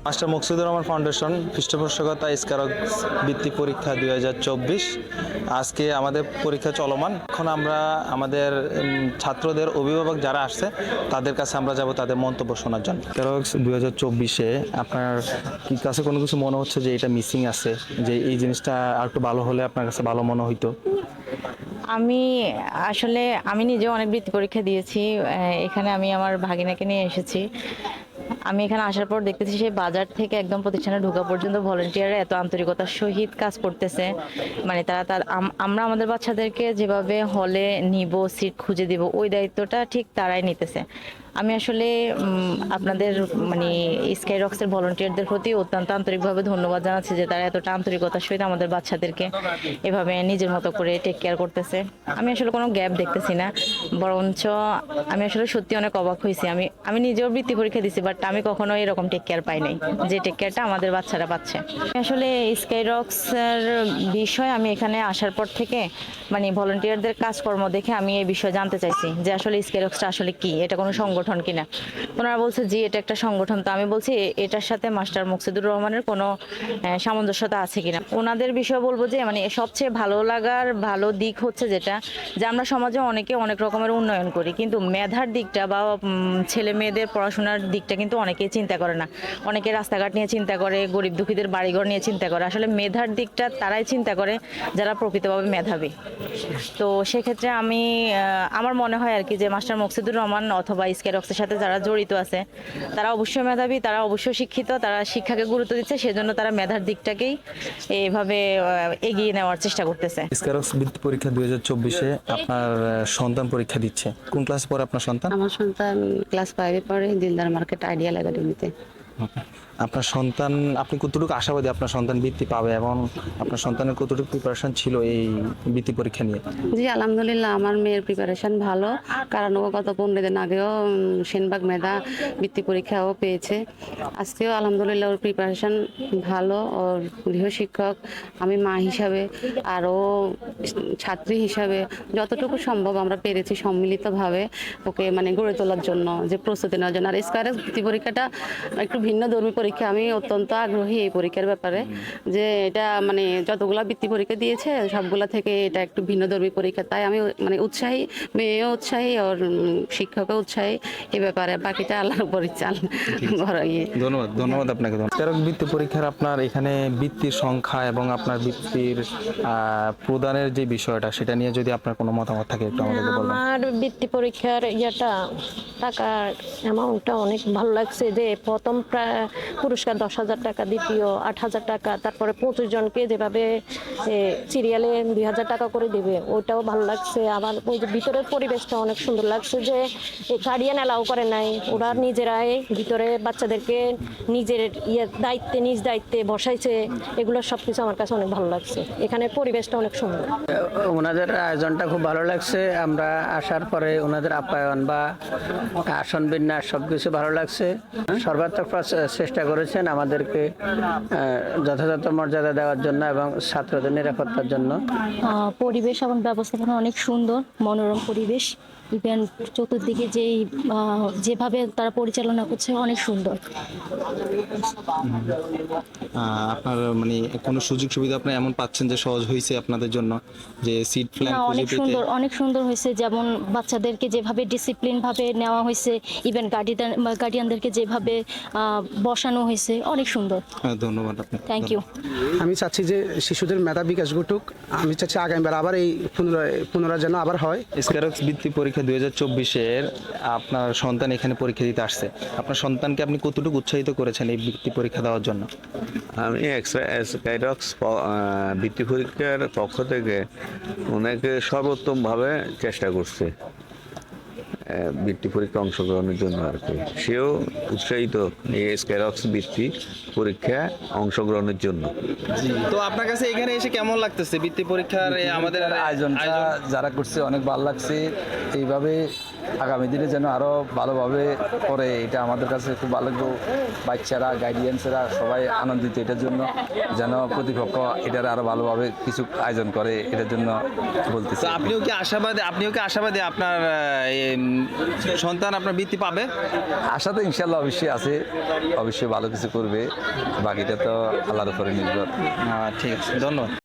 Master Muksudur Rahman foundation পৃষ্ঠপোষকতা স্কারক বৃত্তি পরীক্ষা 2024 আজকে আমাদের পরীক্ষা চলমান। এখন আমরা আমাদের ছাত্রদের অভিভাবক যারা আসছে তাদের কাছে আমরা যাব তাদের মন্তব্য শোনার জন্য। স্কারক 2024-এ আপনার কি কাছে কোনো কিছু মনে হচ্ছে যে এটা মিসিং আছে, যে এই জিনিসটা আর একটু ভালো হলে আপনার কাছে ভালো মনে হইতো? আমি আসলে আমি নিজেও অনেক বৃত্তি পরীক্ষা দিয়েছি। এখানে আমি আমার ভাগিনাকে নিয়ে এসেছি। আমি এখানে আসার পর দেখতেছি সেই বাজার থেকে একদম প্রতিষ্ঠানে ঢোকা পর্যন্ত ভলান্টিয়াররা এত আন্তরিকতার সহিত কাজ করতেছে। মানে আমরা আমাদের বাচ্চাদেরকে যেভাবে হলে নিব, সিট খুঁজে দিব, ওই দায়িত্বটা ঠিক তারাই নিতেছে। আমি আসলে আপনাদের মানে স্কাইরক্সের ভলান্টিয়ারদের প্রতি অত্যন্ত আন্তরিকভাবে ধন্যবাদ জানাচ্ছি যে তারা এতটা আন্তরিকতার সহিত আমাদের বাচ্চাদেরকে এভাবে নিজের মতো করে টেক কেয়ার করতেছে। আমি আসলে কোনো গ্যাপ দেখতেছি না, বরঞ্চ আমি আসলে সত্যি অনেক অবাক হয়েছি। আমি নিজেও বৃত্তি পরীক্ষা দিছি, বাট আমি কখনো এরকম টেক কেয়ার পাই নাই যে টেক কেয়ারটা আমাদের বাচ্চারা পাচ্ছে। আসলে স্কাইরক্সের বিষয় আমি এখানে আসার পর থেকে মানে ভলান্টিয়ারদের কাজকর্ম দেখে আমি এই বিষয়ে জানতে চাইছি যে আসলে স্কাইরক্সটা আসলে কি, এটা কোনো সংগঠন কিনা। ওনারা বলছে জি এটা একটা সংগঠন। তো আমি বলছি এটার সাথে মাস্টার মুকসিদুর রহমানের কোনো সামঞ্জস্যতা আছে কিনা। ওনাদের বিষয়ে বলবো যে মানে সবচেয়ে ভালো লাগার ভালো দিক হচ্ছে যেটা যে আমরা সমাজে অনেকে অনেক রকমের উন্নয়ন করি, কিন্তু মেধার দিকটা বা ছেলে মেয়েদের পড়াশোনার দিকটা কিন্তু অনেকেই চিন্তা করে না। অনেকে রাস্তাঘাট নিয়ে চিন্তা করে, গরিব দুঃখীদের বাড়িঘর নিয়ে চিন্তা করে। আসলে মেধার দিকটা তারাই চিন্তা করে যারা প্রকৃতভাবে মেধাবী। তো সেক্ষেত্রে আমার মনে হয় আর কি যে মাস্টার মুকসিদুর রহমান অথবা স্কাইরক্সের সাথে যারা জড়িত আছে তারা অবশ্যই মেধাবী, তারা অবশ্যই শিক্ষিত, তারা শিক্ষাকে গুরুত্ব দিচ্ছে, সেজন্য তারা মেধার দিকটাকেই এভাবে এগিয়ে নেওয়ার চেষ্টা করতেছে। স্কারক্স বৃত্তি পরীক্ষা 2024-এ আপনার সন্তান পরীক্ষা দিচ্ছে। কোন ক্লাসে পড়ে আপনার সন্তান? আমার সন্তান ক্লাস 5-এ পড়ে, দিলদার মার্কেট আইডিয়াল একাডেমিতে। আপনার সন্তান, আপনি কতটুকু আশাবাদী আপনার সন্তান বৃত্তি পাবে এবং আপনার সন্তানের কতটুকু প্রিপারেশন ছিল এই বৃত্তি পরীক্ষা নিয়ে? জি আলহামদুলিল্লাহ, আমার মেয়ের প্রিপারেশন ভালো, কারণ ও গত 15 দিন আগেও সেনবাগ মেধা বৃত্তি পরীক্ষাও পেয়েছে। আজকেও আলহামদুলিল্লাহ ওর প্রিপারেশন ভালো। ওর গৃহশিক্ষক, আমি মা হিসাবে আর ও ছাত্রী হিসাবে যতটুকু সম্ভব আমরা পেরেছি সম্মিলিতভাবে ওকে মানে গড়ে তোলার জন্য, যে প্রস্তুতি নেওয়ার জন্য। আর স্কাইরক্স বৃত্তি পরীক্ষাটা একটু ভিন্ন ধর্মী পরীক্ষা। আমি অত্যন্ত আগ্রহী এই পরীক্ষার ব্যাপারে, যে এটা মানে যতগুলা বৃত্তি পরীক্ষা দিয়েছে সবগুলা থেকে এটা একটু ভিন্ন ধর্মী পরীক্ষা। তাই আমি মানে উৎসাহী, মেয়েও উৎসাহী, ওর শিক্ষকও উৎসাহী এই ব্যাপারে। বাকিটা আল্লাহর উপরই চাল। ধন্যবাদ আপনাকে। স্কারক বৃত্তি পরীক্ষার আপনার এখানে বৃত্তির সংখ্যা এবং আপনার বৃত্তির প্রদানের যে বিষয়টা, সেটা নিয়ে যদি আপনার কোনো মতামত থাকে একটু আমাদেরকে বলবেন। আমার বৃত্তি পরীক্ষার টাকার অ্যামাউন্টটা অনেক ভালো লাগছে, যে প্রথম পুরস্কার 10,000 টাকা, দ্বিতীয় 8,000 টাকা, তারপরে 25 জনকে যেভাবে সিরিয়ালে 2,000 টাকা করে দেবে, ওটাও ভালো লাগছে। আবার ওই যে ভিতরের পরিবেশটা অনেক সুন্দর লাগছে, যে গার্ডিয়ান অ্যালাউ করে নাই, ওরা নিজেরাই ভিতরে বাচ্চাদেরকে নিজের নিজ দায়িত্বে বসাইছে। এগুলো সবকিছু আমার কাছে অনেক ভালো লাগছে। এখানে পরিবেশটা অনেক সুন্দর। ওনাদের আয়োজনটা খুব ভালো লাগছে। আমরা আসার পরে ওনাদের আপ্যায়ন বা আসন বিন্যাস সবকিছু ভালো লাগছে। সর্বাত্মক চেষ্টা করেছেন আমাদেরকে যথাযথ মর্যাদা দেওয়ার জন্য এবং ছাত্রদের নিরাপত্তার জন্য। পরিবেশ এবং ব্যবস্থাপনা অনেক সুন্দর, মনোরম পরিবেশ। ইভেন চতুর্দিকে যেভাবে তারা পরিচালনা করছে অনেক সুন্দর। আপনার মানে কোনো সুযোগ সুবিধা আপনি এমন পাচ্ছেন যে সহজ হয়েছে আপনাদের জন্য, যে সিট প্ল্যান অনেক সুন্দর হয়েছে। যেমন বাচ্চাদেরকে যেভাবে ডিসিপ্লিন ভাবে নেওয়া হয়েছে, ইভেন গার্ডিয়ানদেরকে যেভাবে বসানো হয়েছে, অনেক সুন্দর। ধন্যবাদ আপনাকে। Thank you. আমি চাচ্ছি যে শিশুদের মেধা বিকাশ ঘটুক। আমি চাচ্ছি আগামীবার আবার এই পুনরায় যেন আবার হয়। স্কারক্স বৃত্তি পরীক্ষা 2024-এর আপনার সন্তান এখানে পরীক্ষা দিতে আসছে। আপনার সন্তানকে আপনি কতটুকু উৎসাহিত করেছেন এই বৃত্তি পরীক্ষা দেওয়ার জন্য? আমি স্কাইরক্স বৃত্তি পরীক্ষার পক্ষ থেকে ওনাকে সর্বোত্তমভাবে চেষ্টা করছে বৃত্তি পরীক্ষা অংশগ্রহণের জন্য আর কি। সেও উৎসাহিত এই স্কাইরক্স বৃত্তি পরীক্ষা অংশগ্রহণের জন্য। তো আপনার কাছে এখানে এসে কেমন লাগতেছে বৃত্তি পরীক্ষার আমাদের আয়োজনটা যারা করছে অনেক ভালো লাগছে। এইভাবে আগামী দিনে যেন আরো ভালোভাবে করে, এটা আমাদের কাছে খুব ভালো লাগলো। বাচ্চারা, গাইডিয়ান্সরা সবাই আনন্দিত এটার জন্য, যেন কর্তৃপক্ষ এটার আরো ভালোভাবে কিছু আয়োজন করে, এটার জন্য বলতেছি। আপনিও কি আশাবাদী আপনার সন্তান আপনার বৃত্তি পাবে? আশা তো ইনশাল্লাহ অবশ্যই আছে, অবশ্যই ভালো কিছু করবে, বাকিটা তো আল্লাহর উপরে নির্ভর। ঠিক আছে, ধন্যবাদ।